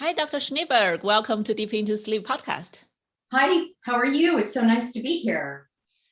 Hi, Dr. Schneeberg. Welcome to Deep Into Sleep podcast. Hi, how are you? It's so nice to be here.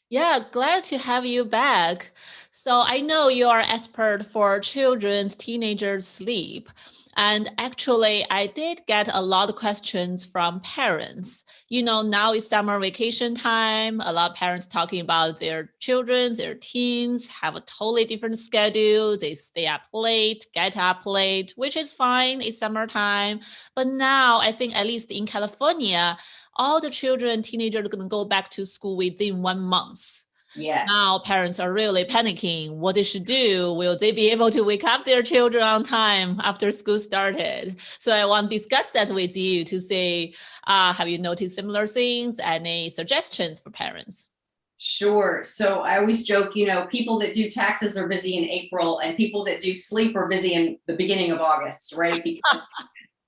Yeah, glad to have you back. So I know you are expert for children's teenagers sleep. And actually, I did get a lot of questions from parents. Now it's summer vacation time. A lot of parents talking about their children, their teens have a totally different schedule. They stay up late, get up late, which is fine. It's summertime. But now I think at least in California, all the children, teenagers are going to go back to school within 1 month. Yes. Now parents are really panicking what they should do. Will they be able to wake up their children on time after school started? So I want to discuss that with you to say, have you noticed similar things? Any suggestions for parents? Sure. So I always joke, people that do taxes are busy in April and people that do sleep are busy in the beginning of August, right? Because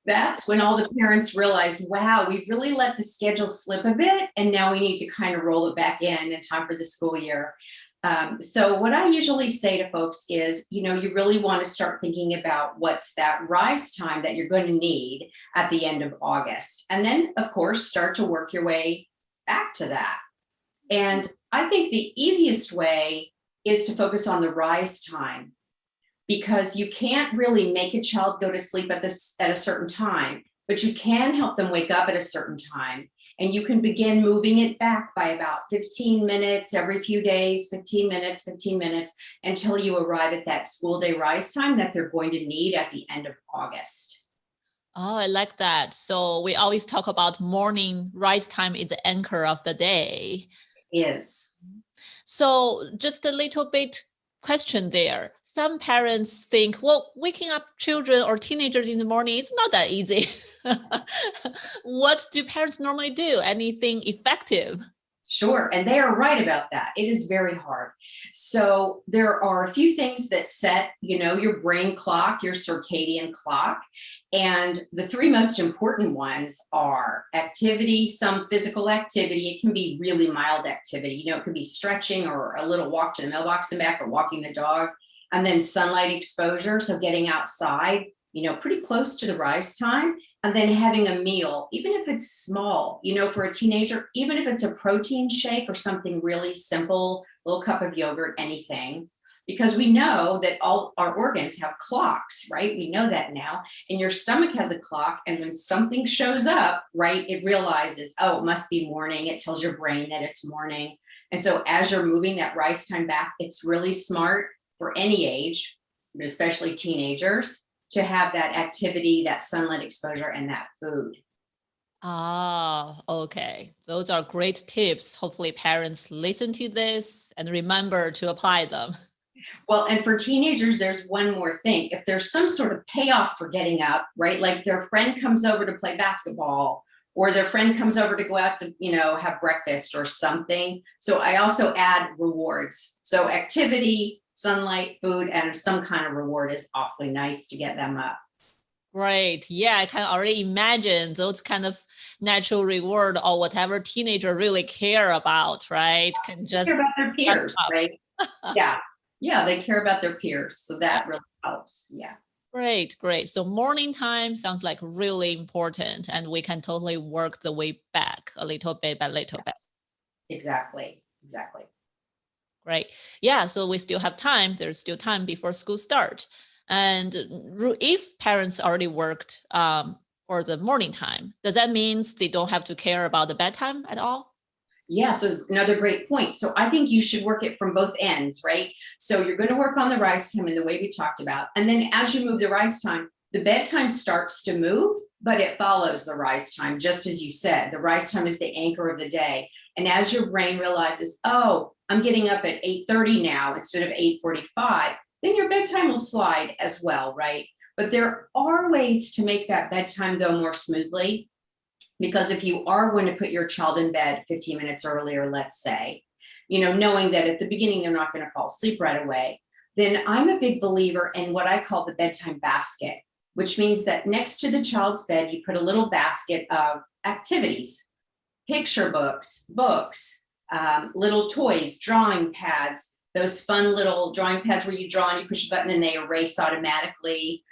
that's when all the parents realize, wow, we've really let the schedule slip a bit. And now we need to kind of roll it back in time for the school year. So what I usually say to folks is, you really want to start thinking about what's that rise time that you're going to need at the end of August. And then, of course, start to work your way back to that. And I think the easiest way is to focus on the rise time, because you can't really make a child go to sleep at a certain time, but you can help them wake up at a certain time. And you can begin moving it back by about 15 minutes every few days, 15 minutes, 15 minutes, until you arrive at that school day rise time that they're going to need at the end of August. Oh, I like that. So we always talk about morning rise time is the anchor of the day. Is. So just a little bit question there. Some parents think, well, waking up children or teenagers in the morning, it's not that easy. What do parents normally do? Anything effective? Sure. And they are right about that. It is very hard. So there are a few things that set, your brain clock, your circadian clock. And the three most important ones are activity, some physical activity. It can be really mild activity. It could be stretching or a little walk to the mailbox and back or walking the dog. And then sunlight exposure. So getting outside, pretty close to the rise time. And then having a meal, even if it's small, for a teenager, even if it's a protein shake or something really simple, a little cup of yogurt, anything, because we know that all our organs have clocks, right? We know that now. And your stomach has a clock. And when something shows up, right, it realizes, oh, it must be morning. It tells your brain that it's morning. And so as you're moving that rise time back, it's really smart for any age, but especially teenagers, to have that activity, that sunlight exposure, and that food. Ah, okay. Those are great tips. Hopefully parents listen to this and remember to apply them. Well, and for teenagers, there's one more thing. If there's some sort of payoff for getting up, right? Like their friend comes over to play basketball, or their friend comes over to go out to, have breakfast or something. So I also add rewards. So activity, sunlight, food, and some kind of reward is awfully nice to get them up. Right. Yeah, I can already imagine those kind of natural reward or whatever teenager really care about, right? Can They care just about their step peers, up. right? Yeah. Yeah, they care about their peers. So that really helps. Yeah. Great, great. So morning time sounds like really important, and we can totally work the way back a little bit by little bit. Exactly. Exactly. Great. Yeah, so we still have time. There's still time before school start. And if parents already worked for the morning time, does that mean they don't have to care about the bedtime at all? Yeah, so another great point. So I think you should work it from both ends, right? So you're going to work on the rise time in the way we talked about. And then as you move the rise time, the bedtime starts to move, but it follows the rise time, just as you said. The rise time is the anchor of the day. And as your brain realizes, oh, I'm getting up at 8:30 now instead of 8:45, then your bedtime will slide as well, right? But there are ways to make that bedtime go more smoothly. Because if you are going to put your child in bed 15 minutes earlier, let's say, knowing that at the beginning they're not going to fall asleep right away, then I'm a big believer in what I call the bedtime basket, which means that next to the child's bed, you put a little basket of activities, picture books, little toys, drawing pads, those fun little drawing pads where you draw and you push a button and they erase automatically.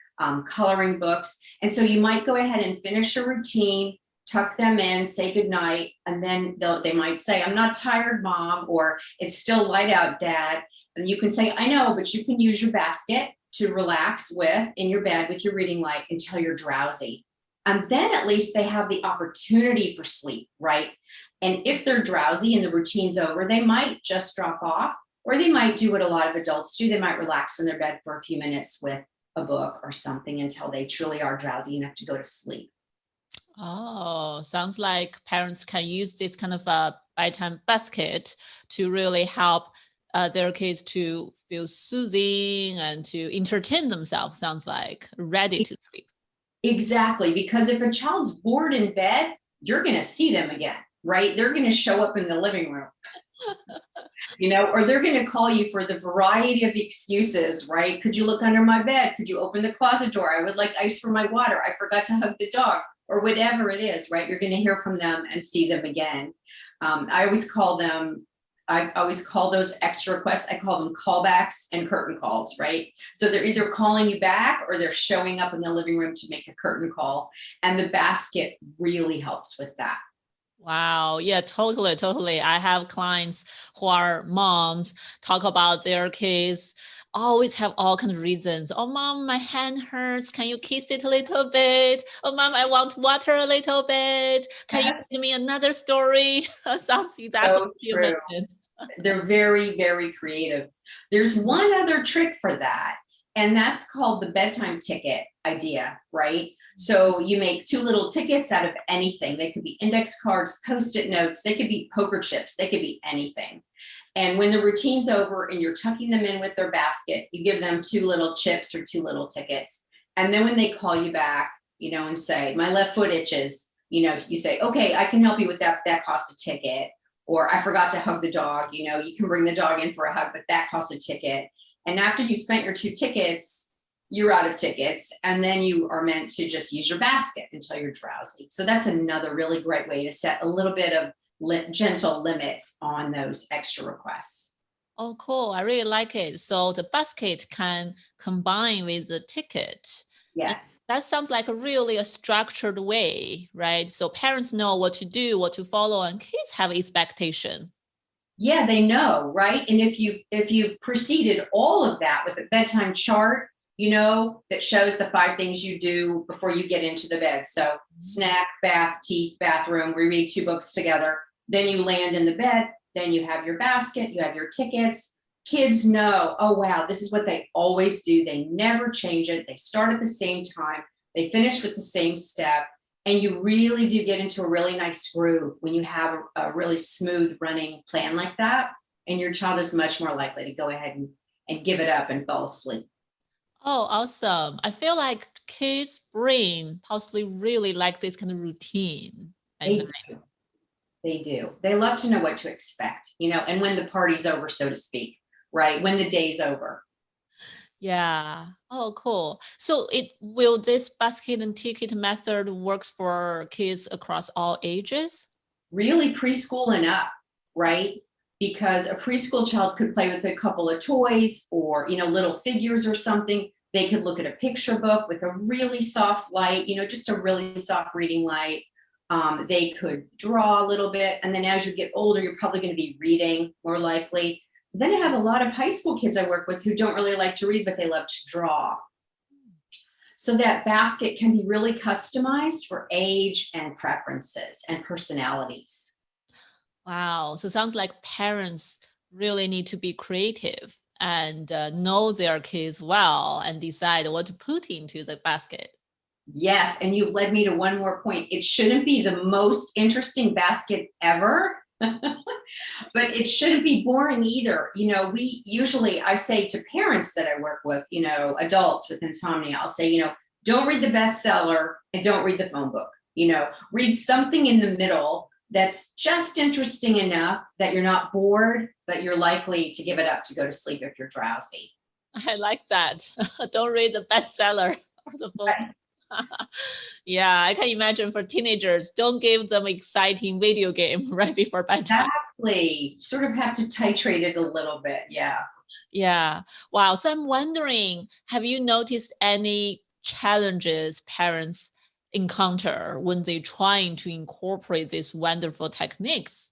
coloring books. And so you might go ahead and finish a routine, tuck them in, say goodnight, and then they might say, I'm not tired, Mom, or it's still light out, Dad. And you can say, I know, but you can use your basket to relax with in your bed with your reading light until you're drowsy. And then at least they have the opportunity for sleep, right? And if they're drowsy and the routine's over, they might just drop off, or they might do what a lot of adults do. They might relax in their bed for a few minutes with a book or something until they truly are drowsy enough to go to sleep. Oh, sounds like parents can use this kind of a bedtime basket to really help their kids to feel soothing and to entertain themselves. Sounds like ready to sleep. Exactly, because if a child's bored in bed, you're going to see them again, right? They're going to show up in the living room, or they're going to call you for the variety of excuses, right? Could you look under my bed? Could you open the closet door? I would like ice for my water. I forgot to hug the dog, or whatever it is, right? You're going to hear from them and see them again. I always call those extra requests, I call them callbacks and curtain calls, right? So they're either calling you back or they're showing up in the living room to make a curtain call. And the basket really helps with that. Wow. Yeah, totally. Totally. I have clients who are moms talk about their kids always have all kinds of reasons. Oh, Mom, my hand hurts. Can you kiss it a little bit? Oh, Mom, I want water a little bit. Can you give me another story? Sounds exactly So true. They're very, very creative. There's one other trick for that, and that's called the bedtime ticket idea, right? So you make 2 little tickets out of anything. They could be index cards, Post-it notes, they could be poker chips, they could be anything. And when the routine's over and you're tucking them in with their basket, you give them 2 little chips or 2 little tickets. And then when they call you back, and say, my left foot itches, you say, okay, I can help you with that, but that costs a ticket. Or I forgot to hug the dog, you can bring the dog in for a hug, but that costs a ticket. And after you spent your 2 tickets, you're out of tickets. And then you are meant to just use your basket until you're drowsy. So that's another really great way to set a little bit of gentle limits on those extra requests. Oh, cool. I really like it. So the basket can combine with the ticket. Yes. And that sounds like a structured way, right? So parents know what to do, what to follow, and kids have expectation. Yeah, they know, right? And if you preceded all of that with a bedtime chart, that shows the 5 things you do before you get into the bed. So snack, bath, teeth, bathroom, we read 2 books together. Then you land in the bed. Then you have your basket, you have your tickets. Kids know, oh, wow, this is what they always do. They never change it. They start at the same time. They finish with the same step. And you really do get into a really nice groove when you have a really smooth running plan like that. And your child is much more likely to go ahead and give it up and fall asleep. Oh, awesome. I feel like kids' brain possibly really like this kind of routine. They do. They do. They love to know what to expect, and when the party's over, so to speak, right? When the day's over. Yeah. Oh, cool. So will this basket and ticket method works for kids across all ages? Really preschool and up, right? Because a preschool child could play with a couple of toys or, little figures or something. They could look at a picture book with a really soft light, just a really soft reading light. They could draw a little bit. And then as you get older, you're probably going to be reading more likely. Then I have a lot of high school kids I work with who don't really like to read, but they love to draw. So that basket can be really customized for age and preferences and personalities. Wow. So it sounds like parents really need to be creative and know their kids well and decide what to put into the basket. Yes, and you've led me to one more point. It shouldn't be the most interesting basket ever, but it shouldn't be boring either. I say to parents that I work with, adults with insomnia, I'll say, don't read the bestseller and don't read the phone book. Read something in the middle that's just interesting enough that you're not bored, but you're likely to give it up to go to sleep if you're drowsy. I like that. Don't read the bestseller or the book. Right. Yeah, I can imagine for teenagers, don't give them exciting video game right before bedtime. Exactly. Sort of have to titrate it a little bit. Yeah. Yeah. Wow. So I'm wondering, have you noticed any challenges parents encounter when they're trying to incorporate these wonderful techniques?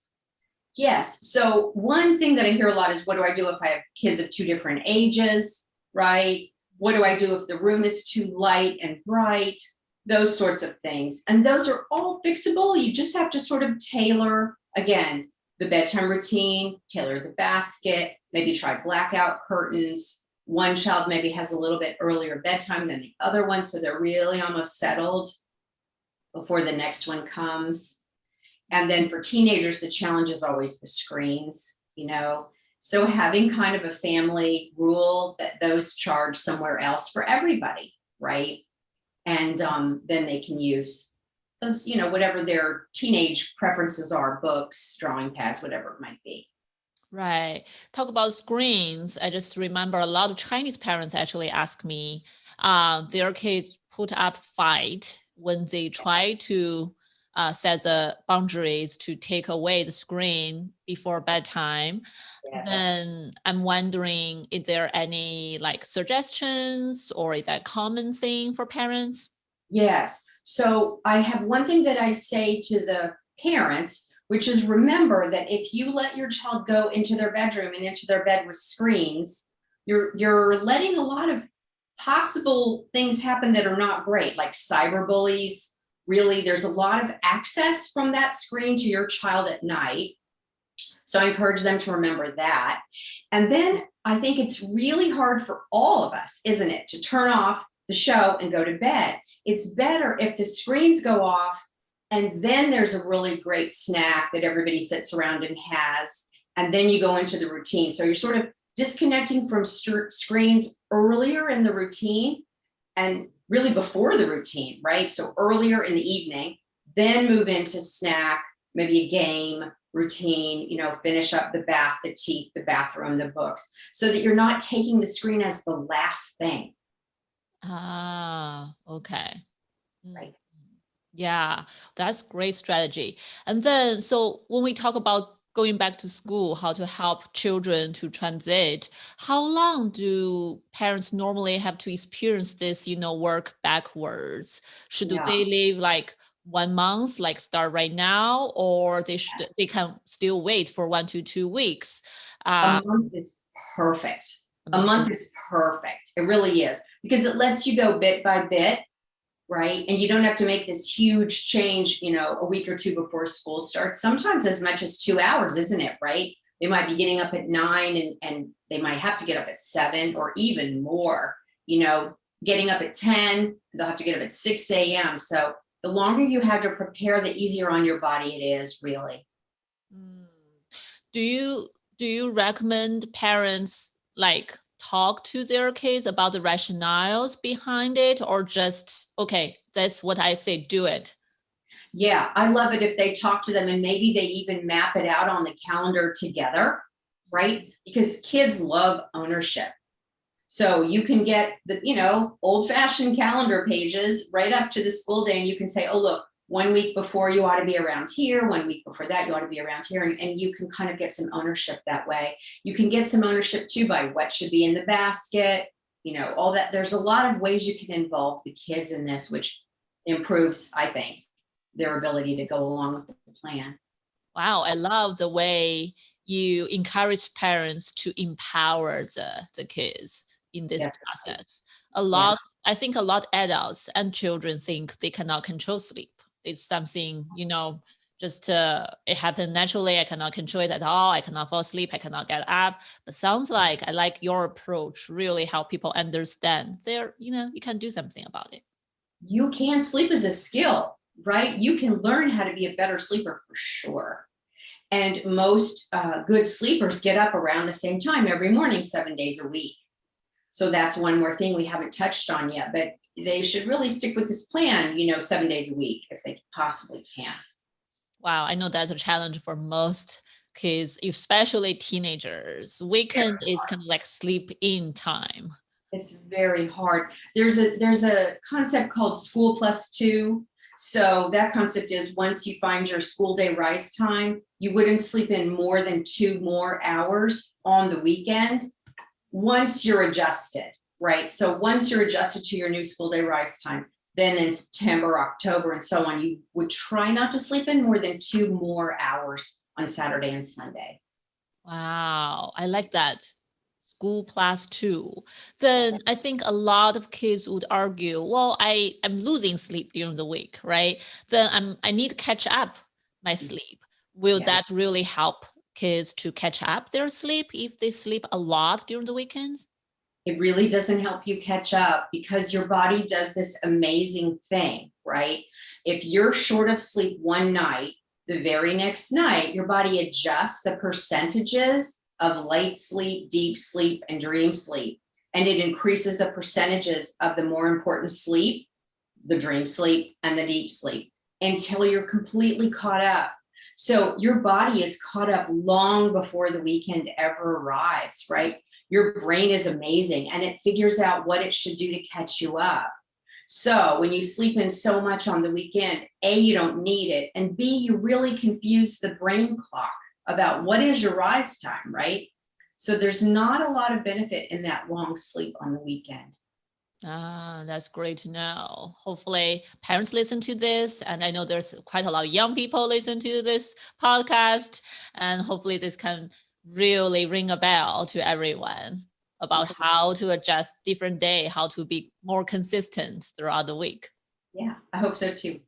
Yes. So one thing that I hear a lot is, what do I do if I have kids of two different ages, right? What do I do if the room is too light and bright? Those sorts of things. And those are all fixable. You just have to sort of tailor, again, the bedtime routine, tailor the basket, maybe try blackout curtains. One child maybe has a little bit earlier bedtime than the other one, so they're really almost settled before the next one comes. And then for teenagers, the challenge is always the screens, you know. So having kind of a family rule that those charge somewhere else for everybody, right? And then they can use those, you know, whatever their teenage preferences are, books, drawing pads, whatever it might be. Right. Talk about screens. I just remember a lot of Chinese parents actually ask me, their kids put up fight when they try to set the boundaries to take away the screen before bedtime. Yes. Then I'm wondering, is there any like suggestions, or is that common thing for parents? Yes. So I have one thing that I say to the parents, which is, remember that if you let your child go into their bedroom and into their bed with screens, you're letting a lot of possible things happen that are not great, like cyber bullies. Really, there's a lot of access from that screen to your child at night. So I encourage them to remember that. And then I think it's really hard for all of us, isn't it, to turn off the show and go to bed. It's better if the screens go off and then there's a really great snack that everybody sits around and has, and then you go into the routine. So you're sort of disconnecting from screens earlier in the routine and really before the routine, right? So earlier in the evening, then move into snack, maybe a game, routine, you know, finish up the bath, the teeth, the bathroom, the books, so that you're not taking the screen as the last thing. Ah, okay. Right. Yeah, that's great strategy. And then, so when we talk about going back to school, how to help children to transit, how long do parents normally have to experience this, work backwards? Should Yeah. they leave like 1 month, like start right now, or Yes. they can still wait for 1 to 2 weeks? A month is perfect. A Um, month is perfect. It really is, because it lets you go bit by bit, right? And you don't have to make this huge change, you know, a week or two before school starts. Sometimes as much as 2 hours, isn't it, right? They might be getting up at 9 and they might have to get up at 7 or even more, you know, getting up at 10, they'll have to get up at 6 a.m. So the longer you have to prepare, the easier on your body it is, really. mm. Do you recommend parents like talk to their kids about the rationales behind it, or just, okay, that's what I say, do it? Yeah, I love it if they talk to them and maybe they even map it out on the calendar together, right? Because kids love ownership. So you can get the, you know, old fashioned calendar pages right up to the school day, and you can say, oh, look, 1 week before you ought to be around here, 1 week before that you ought to be around here. And you can kind of get some ownership that way. You can get some ownership too by what should be in the basket, you know, all that. There's a lot of ways you can involve the kids in this, which improves, I think, their ability to go along with the plan. Wow, I love the way you encourage parents to empower the kids in this Definitely. process. Yeah. I think a lot adults and children think they cannot control sleep. It's something, just it happened naturally. I cannot control it at all. I cannot fall asleep. I cannot get up. But sounds like I like your approach, really help people understand there, you can do something about it. You can. Sleep is a skill, right? You can learn how to be a better sleeper for sure. And most good sleepers get up around the same time every morning, 7 days a week. So that's one more thing we haven't touched on yet, but they should really stick with this plan, 7 days a week if they possibly can. Wow, I know that's a challenge for most kids, especially teenagers. Weekend is kind of like sleep in time. It's very hard. There's a concept called school plus two. So that concept is, once you find your school day rise time, you wouldn't sleep in more than 2 more hours on the weekend once you're adjusted. right? So once you're adjusted to your new school day rise time, then in September, October, and so on, you would try not to sleep in more than 2 more hours on Saturday and Sunday. Wow, I like that. School plus 2. Then I think a lot of kids would argue, well, I'm losing sleep during the week, right? Then I need to catch up my sleep. Will Yeah. that really help kids to catch up their sleep if they sleep a lot during the weekends? It really doesn't help you catch up because your body does this amazing thing, right? If you're short of sleep one night, the very next night, your body adjusts the percentages of light sleep, deep sleep, and dream sleep. And it increases the percentages of the more important sleep, the dream sleep, and the deep sleep until you're completely caught up. So your body is caught up long before the weekend ever arrives, right? Your brain is amazing and it figures out what it should do to catch you up. So when you sleep in so much on the weekend, A, you don't need it. And B, you really confuse the brain clock about what is your rise time, right? So there's not a lot of benefit in that long sleep on the weekend. Ah, that's great to know. Hopefully, parents listen to this, and I know there's quite a lot of young people listen to this podcast, and hopefully, this can really ring a bell to everyone about how to adjust different day, how to be more consistent throughout the week. Yeah, I hope so too.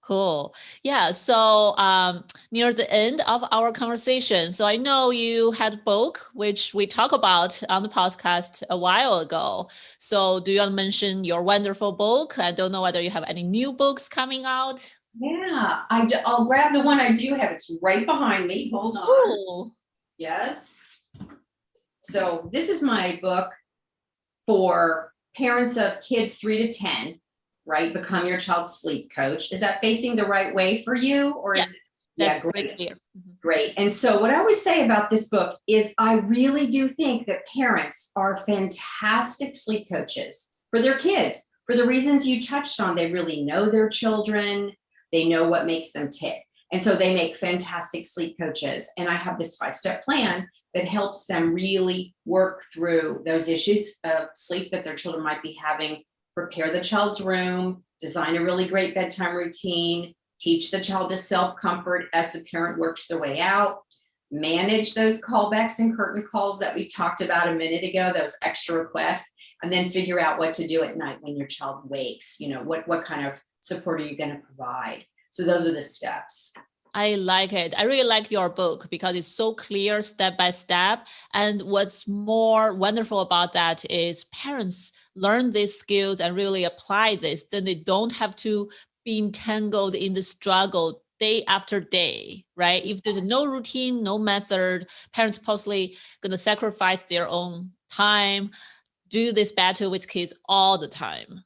Cool. Yeah. So near the end of our conversation, so I know you had a book which we talked about on the podcast a while ago. So do you want to mention your wonderful book? I don't know whether you have any new books coming out. Yeah, I'll grab the one I do have. It's right behind me. Hold on. Cool. Yes. So this is my book for parents of kids 3 to 10, right? Become your child's sleep coach. Is that facing the right way for you? Or Yeah, is it? that's Yeah, great. clear. Great. And so what I always say about this book is I really do think that parents are fantastic sleep coaches for their kids for the reasons you touched on. They really know their children. They know what makes them tick. And so they make fantastic sleep coaches. And I have this 5-step plan that helps them really work through those issues of sleep that their children might be having, prepare the child's room, design a really great bedtime routine, teach the child to self-comfort as the parent works their way out, manage those callbacks and curtain calls that we talked about a minute ago, those extra requests, and then figure out what to do at night when your child wakes. You know, what kind of support are you going to provide? So those are the steps. I like it. I really like your book because it's so clear step by step. And what's more wonderful about that is parents learn these skills and really apply this. Then they don't have to be entangled in the struggle day after day, right? If there's no routine, no method, parents possibly going to sacrifice their own time, do this battle with kids all the time.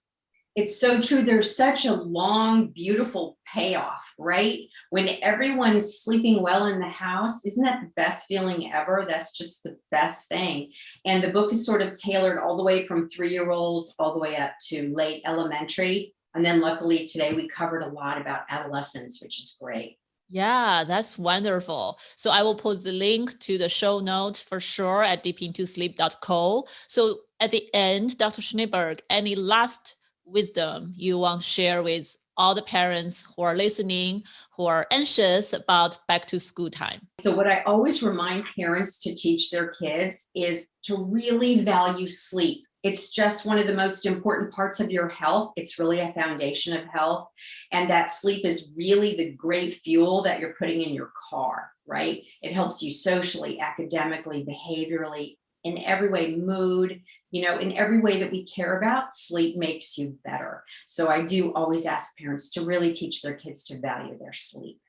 It's so true. There's such a long, beautiful payoff, right? When everyone's sleeping well in the house, isn't that the best feeling ever? That's just the best thing. And the book is sort of tailored all the way from 3-year-olds all the way up to late elementary. And then luckily today we covered a lot about adolescents, which is great. Yeah, that's wonderful. So I will put the link to the show notes for sure at deepintosleep.co. So at the end, Dr. Schneeberg, any last wisdom you want to share with all the parents who are listening, who are anxious about back to school time? So what I always remind parents to teach their kids is to really value sleep. It's just one of the most important parts of your health. It's really a foundation of health. And that sleep is really the great fuel that you're putting in your car, right? It helps you socially, academically, behaviorally, in every way, mood, in every way that we care about, sleep makes you better. So I do always ask parents to really teach their kids to value their sleep.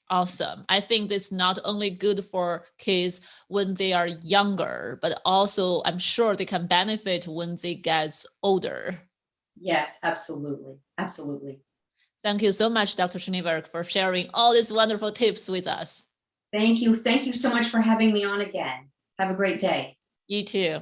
Awesome. I think this is not only good for kids when they are younger, but also I'm sure they can benefit when they get older. Yes, absolutely. Absolutely. Thank you so much, Dr. Schneeberg, for sharing all these wonderful tips with us. Thank you. Thank you so much for having me on again. Have a great day. You too.